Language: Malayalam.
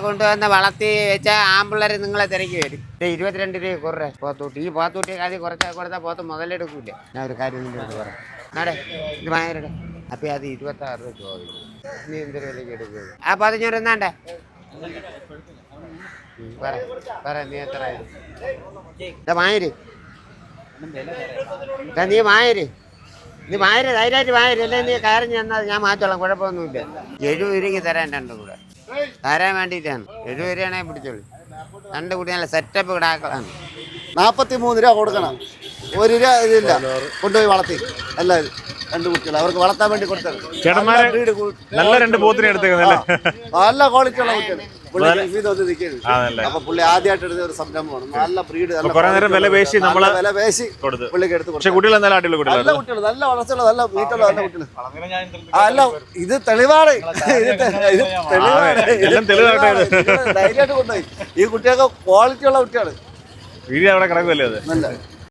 കൊണ്ടുവന്ന് വളർത്തി വെച്ചാൽ ആമ്പിള്ളേർ നിങ്ങളെ തിരക്കി വരും. 22 രൂപ കുറേ പോത്തൂട്ടി. ഈ പോത്തൂട്ടി കാര്യം കുറച്ചാൽ കൊടുത്താൽ പോത്ത് മുതലെടുക്കൂലേ. ഞാൻ ഒരു കാര്യം നിങ്ങളോട് പറയാം. നാടെ ഇത് ഭയങ്കര അപ്പം അത് 26 രൂപ ചോദിക്കും. നീ എന്തൊരു വിലയ്ക്ക് എടുക്കുന്നത്? ആ 15 എന്നാണ്ടേ പറ നീ എത്ര വായര് നീ വായര് ധൈര്യമായിട്ട് വായര് അല്ലേ നീ കയറി ചെന്നാൽ ഞാൻ മാറ്റോളാം, കുഴപ്പമൊന്നുമില്ല. 70 രൂപയ്ക്ക് തരാൻ രണ്ടും കൂടെ തരാൻ വേണ്ടിയിട്ടാണ്. 70 രൂപയാണെങ്കിൽ പിടിച്ചോളൂ. 2 കൂടി നല്ല സെറ്റപ്പ് കിടാക്കളാണ്. 43 രൂപ കൊടുക്കണം. 1 രൂപ ഇതില്ല, കൊണ്ടുപോയി വളർത്തി എല്ലാവരും. 2 കുട്ടികൾ അവർക്ക് വളർത്താൻ വേണ്ടി കൊടുത്തത്. നല്ല 2 പോത്തിനെ എടുത്തേക്കുന്നല്ലേ? നല്ല ക്വാളിറ്റി ഉള്ള കുട്ടികൾ. അപ്പൊ പുള്ളി ആദ്യമായിട്ട് എടുത്ത ഒരു സംരംഭമാണ്. നല്ല ബ്രീഡ്, വില പേശി പുള്ളിക്ക് എടുത്ത്. നല്ല കുട്ടികൾ, നല്ല വളർച്ചയുള്ള, നല്ല വീട്ടുള്ള നല്ല കുട്ടികൾ. അല്ല, ഇത് തെളിവാണ്. ധൈര്യമായിട്ട് കൊണ്ടുപോയി. ഈ കുട്ടികൾക്ക് ക്വാളിറ്റി ഉള്ള കുട്ടിയാണ്. വീഡിയോ അവിടെ കിടക്കുമല്ലേ അത്? നല്ല